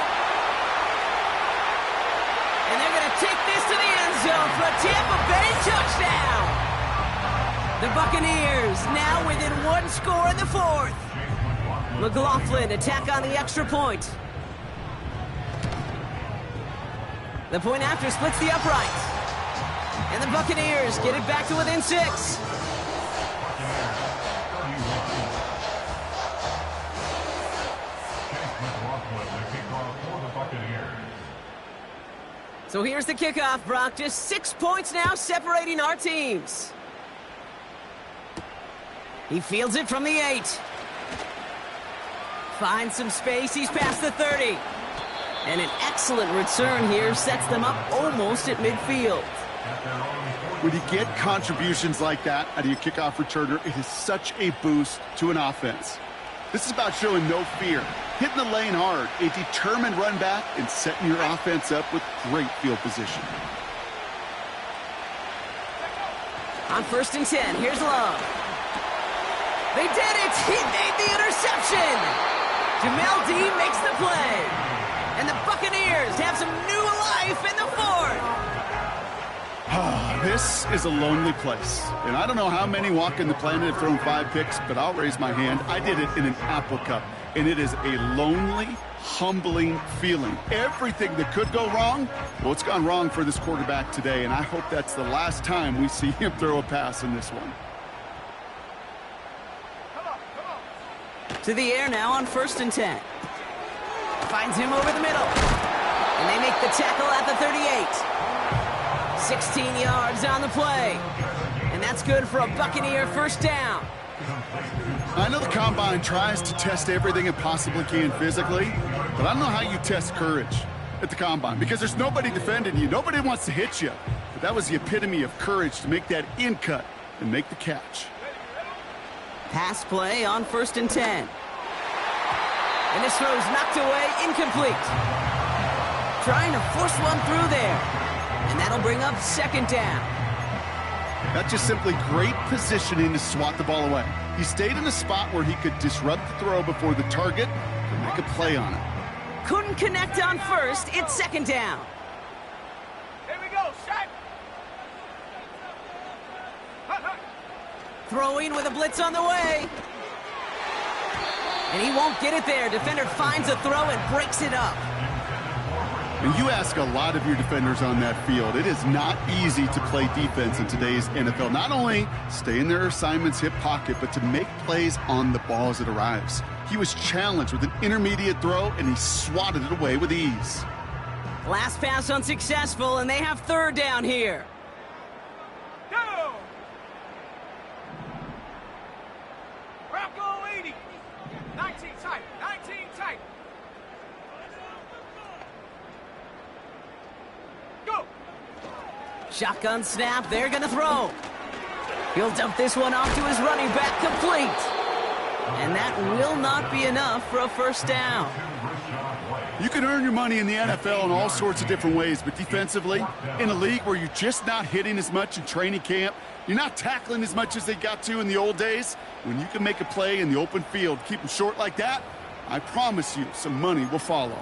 And they're going to take this to the end zone for a Tampa Bay touchdown. The Buccaneers now within 1 score in the 4th. McLaughlin attack on the extra point. The point after splits the uprights. And the Buccaneers get it back to within 6. So here's the kickoff, Brock. Just 6 points now separating our teams. He fields it from the 8. Finds some space. He's past the 30. And an excellent return here sets them up almost at midfield. When you get contributions like that out of your kickoff returner, it is such a boost to an offense. This is about showing no fear, hitting the lane hard, a determined run back, and setting your offense up with great field position. On 1st and 10, here's Love. They did it! He made the interception! Jamel Dean makes the play. And the Buccaneers have some new life in the 4th. This is a lonely place. And I don't know how many walking the planet have thrown 5 picks, but I'll raise my hand. I did it in an Apple Cup. And it is a lonely, humbling feeling. Everything that could go wrong, well, it's gone wrong for this quarterback today. And I hope that's the last time we see him throw a pass in this one. To the air now on 1st and 10. Finds him over the middle. And they make the tackle at the 38. 16 yards on the play. And that's good for a Buccaneer 1st down. I know the Combine tries to test everything it possibly can physically, but I don't know how you test courage at the Combine because there's nobody defending you. Nobody wants to hit you. But that was the epitome of courage to make that in cut and make the catch. Pass play on 1st and 10. And this throw's knocked away, incomplete. Trying to force one through there. And that'll bring up 2nd down. That's just simply great positioning to swat the ball away. He stayed in a spot where he could disrupt the throw before the target could make a play on it. Couldn't connect on first. It's second down. Here we go, shot. Throwing with a blitz on the way. And he won't get it there. Defender finds a throw and breaks it up. And you ask a lot of your defenders on that field. It is not easy to play defense in today's NFL. Not only stay in their assignment's hip pocket, but to make plays on the ball as it arrives. He was challenged with an intermediate throw, and he swatted it away with ease. Last pass unsuccessful, and they have third down here. Go! Bronco 80. 19 tight. 19 tight. Go! Shotgun snap, they're gonna throw. He'll dump this one off to his running back, complete. And that will not be enough for a first down. You can earn your money in the NFL in all sorts of different ways, but defensively, in a league where you're just not hitting as much in training camp, you're not tackling as much as they got to in the old days, when you can make a play in the open field, keep them short like that, I promise you some money will follow.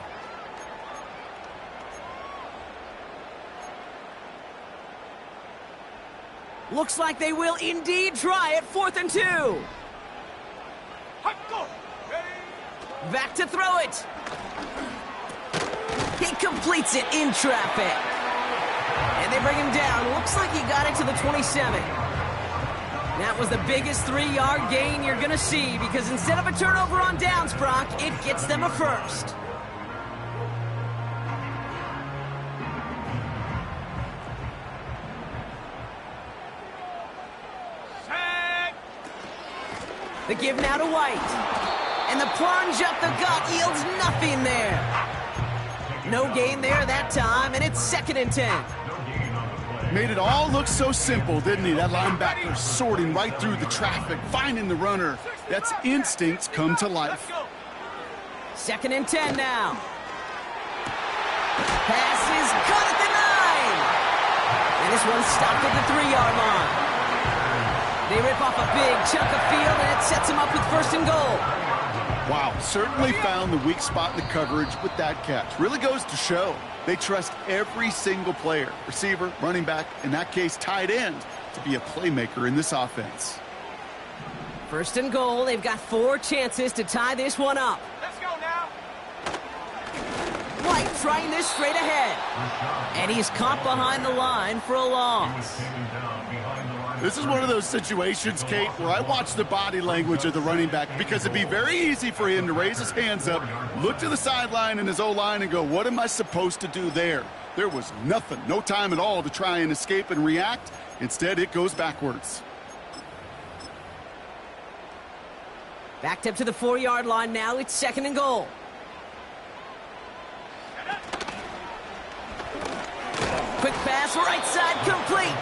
Looks like they will indeed try it. 4th and 2. Hot go! Ready? Back to throw it. He completes it in traffic. And they bring him down. Looks like he got it to the 27. That was the biggest 3-yard gain you're going to see, because instead of a turnover on downs, Brock, it gets them a first. Sack! The give now to White. And the plunge up the gut yields nothing there. No gain there that time, and it's 2nd and 10. Made it all look so simple, didn't he? That linebacker sorting right through the traffic, finding the runner. That's instincts come to life. 2nd and 10 now. Pass is caught at the 9. And this one's stopped at the 3-yard line. They rip off a big chunk of field, and it sets them up with 1st and goal. Wow, certainly found the weak spot in the coverage with that catch. Really goes to show they trust every single player, receiver, running back, in that case tight end, to be a playmaker in this offense. 1st and goal. They've got 4 chances to tie this one up. Let's go now. White trying this straight ahead. And he's caught behind the line for a loss. This is one of those situations, Kate, where I watch the body language of the running back, because it'd be very easy for him to raise his hands up, look to the sideline in his O-line and go, what am I supposed to do there? There was nothing, no time at all to try and escape and react. Instead, it goes backwards. Backed up to the 4-yard line now. It's 2nd and goal. Quick pass, right side, complete.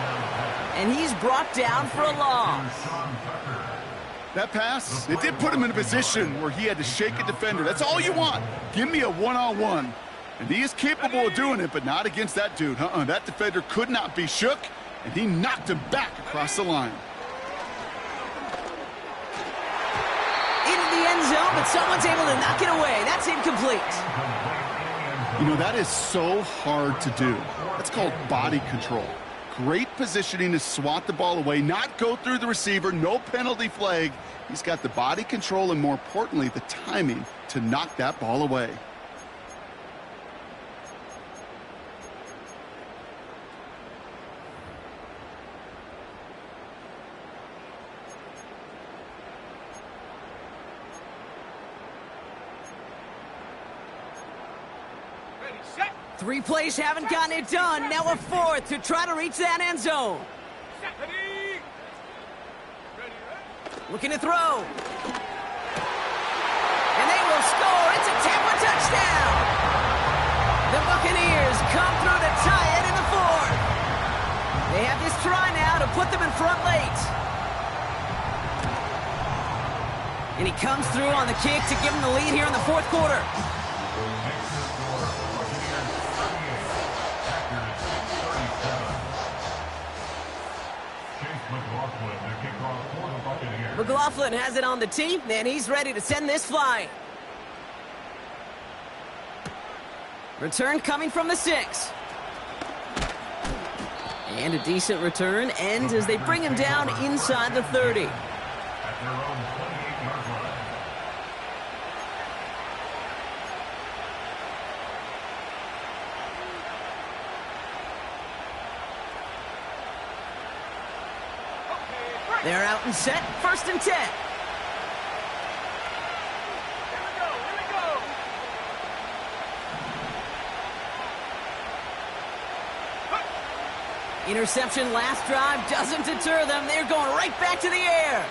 And he's brought down for a loss. That pass, it did put him in a position where he had to shake a defender. That's all you want. Give me a one-on-one. And he is capable of doing it, but not against that dude. That defender could not be shook, and he knocked him back across the line. Into the end zone, but someone's able to knock it away. That's incomplete. You know, that is so hard to do. That's called body control. Great positioning to swat the ball away, not go through the receiver, no penalty flag. He's got the body control and, more importantly, the timing to knock that ball away. Ready, set. 3 plays haven't gotten it done. Now a 4th to try to reach that end zone. Set. Ready. Ready. Looking to throw. And they will score. It's a Tampa touchdown. The Buccaneers come through to tie it in the 4th. They have this try now to put them in front late. And he comes through on the kick to give them the lead here in the 4th quarter. McLaughlin, the kickoff for the Buccaneers. McLaughlin has it on the tee, and he's ready to send this flying. Return coming from the 6. And a decent return ends as they bring him down inside the 30. At their own 28-yard line. They're out and set, 1st and 10. Here we go, here we go. Interception last drive doesn't deter them. They're going right back to the air.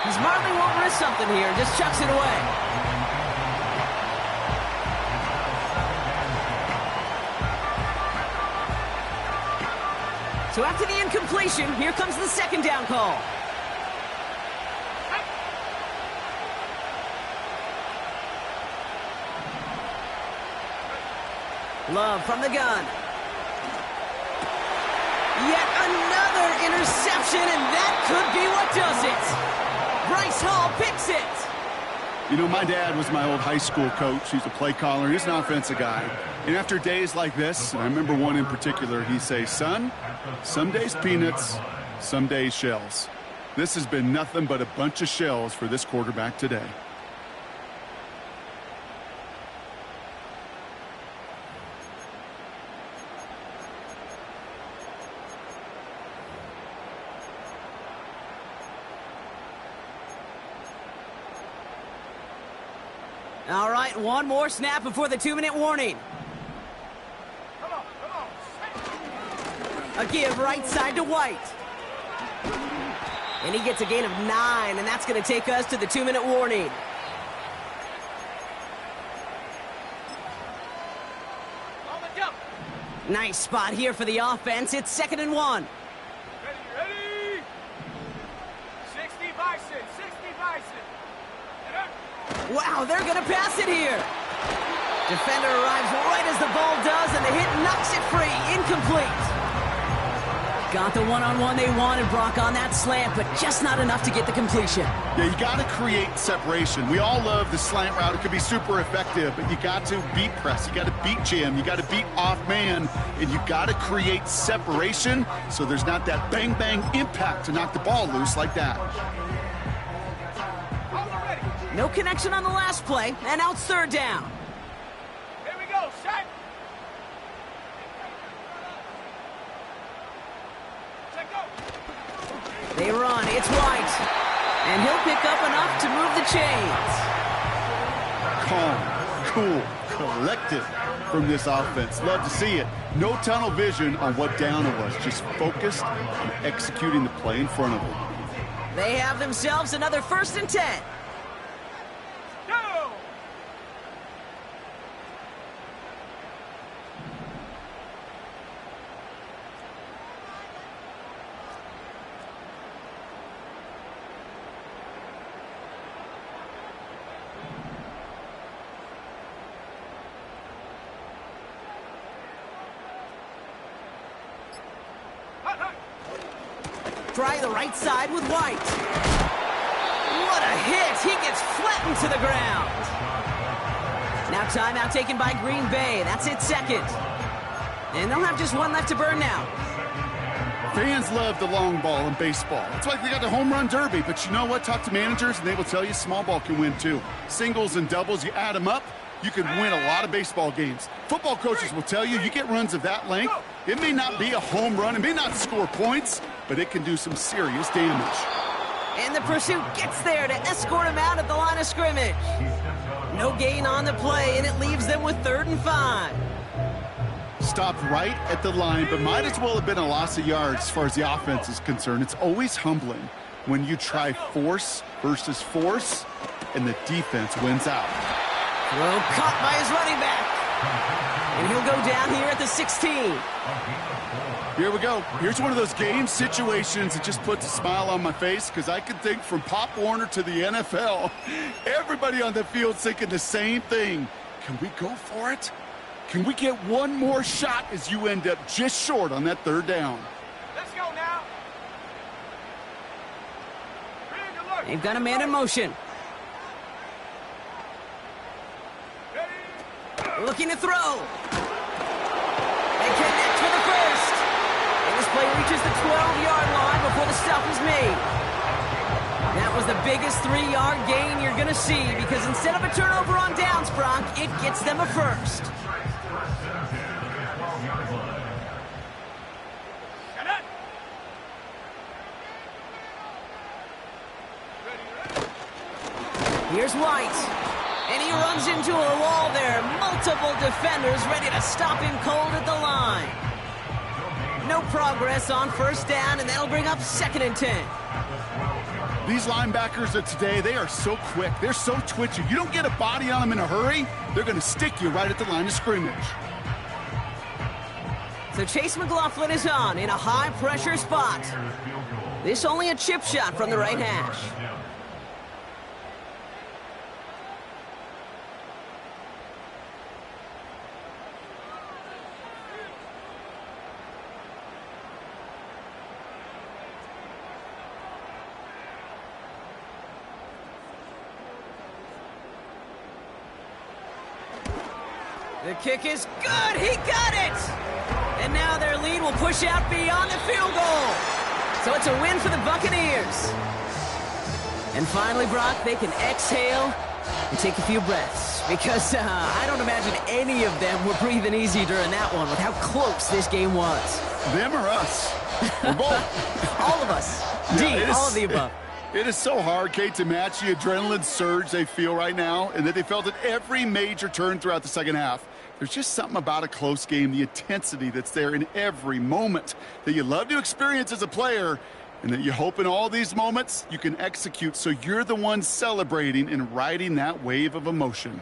He's Marley won't risk something here, just chucks it away. So after the incompletion, here comes the 2nd down call. Love from the gun. Yet another interception, and that could be what does it. Bryce Hall picks it. You know, my dad was my old high school coach. He's a play caller. He's an offensive guy. And after days like this, and I remember one in particular, he'd say, son, some days peanuts, some days shells. This has been nothing but a bunch of shells for this quarterback today. All right, one more snap before the 2-minute warning. Come on, come on. A give right side to White. And he gets a gain of 9, and that's going to take us to the 2-minute warning. On the jump. Nice spot here for the offense. It's 2nd and 1. Ready, ready. 60 Bison, 60 Bison. And up. Wow, they're going to pass it here. Defender arrives right as the ball does, and the hit knocks it free. Incomplete. Got the one-on-one they wanted, Brock, on that slant, but just not enough to get the completion. Yeah, you got to create separation. We all love the slant route. It could be super effective, but you got to beat press. You got to beat jam. You got to beat off man, and you got to create separation so there's not that bang-bang impact to knock the ball loose like that. No connection on the last play, and now it's 3rd down. Here we go, set. Check go. They run, it's White. And he'll pick up enough to move the chains. Calm, cool, collected from this offense. Love to see it. No tunnel vision on what down it was. Just focused on executing the play in front of them. They have themselves another 1st and 10. Go. Hot, hot. Try the right side with White. What a hit! He gets flattened to the ground. Now timeout taken by Green Bay. That's it, 2nd. And they'll have just one left to burn now. Fans love the long ball in baseball. It's like they got the home run derby, but you know what? Talk to managers, and they will tell you small ball can win too. Singles and doubles, you add them up, you can win a lot of baseball games. Football coaches will tell you, you get runs of that length, it may not be a home run, it may not score points, but it can do some serious damage. And the pursuit gets there to escort him out at the line of scrimmage. No gain on the play, and it leaves them with 3rd and 5. Stopped right at the line, but might as well have been a loss of yards as far as the offense is concerned. It's always humbling when you try force versus force, and the defense wins out. Throw caught by his running back. And he'll go down here at the 16. Here we go. Here's one of those game situations that just puts a smile on my face because I can think from Pop Warner to the NFL. Everybody on the field thinking the same thing. Can we go for it? Can we get one more shot as you end up just short on that 3rd down? Let's go. They've got a man in motion. Looking to throw. They connect for the first. And this play reaches the 12-yard line before the stop is made. That was the biggest 3-yard gain you're going to see because instead of a turnover on downs, Brock, it gets them a first. Here's White. And he runs into a wall there. Multiple defenders ready to stop him cold at the line. No progress on first down, and that'll bring up 2nd and 10. These linebackers of today, they are so quick. They're so twitchy. You don't get a body on them in a hurry, they're going to stick you right at the line of scrimmage. So Chase McLaughlin is on in a high-pressure spot. This only a chip shot from the right hash. The kick is good. He got it. And now their lead will push out beyond the field goal. So it's a win for the Buccaneers. And finally, Brock, they can exhale and take a few breaths. Because I don't imagine any of them were breathing easy during that one with how close this game was. Them or us? We're both. All of us. Yeah, all of the above. It is so hard, Kate, to match the adrenaline surge they feel right now and that they felt at every major turn throughout the second half. There's just something about a close game, the intensity that's there in every moment that you love to experience as a player and that you hope in all these moments you can execute so you're the one celebrating and riding that wave of emotion.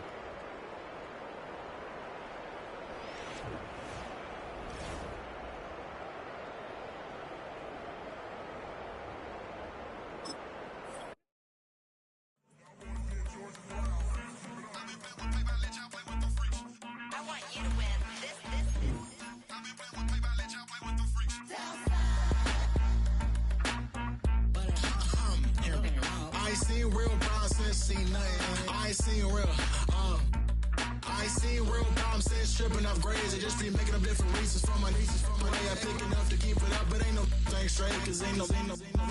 Tripping off grades, I just be making up different reasons for my nieces. For my day, I pick enough to keep it up, but ain't no thing straight, cause ain't no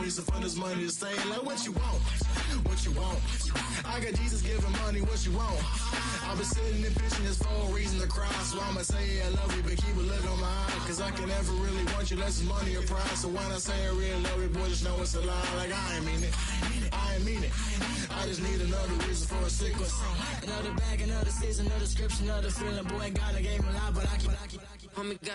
reason for this money to stay. Like, what you want? What you want? I got Jesus giving money, what you want? I've been sitting and pitching this for a reason to cry, so I'ma say I love you, but keep a look on my eye, cause I can never really want you less than money or pride. So when I say I really love you, boy, just know it's a lie. Like, I ain't mean it. I ain't mean it. I just need another reason for a sequence. Another bag, another season, another description, another feeling. Boy, God, I gave him a lot, but I keep. Homie, got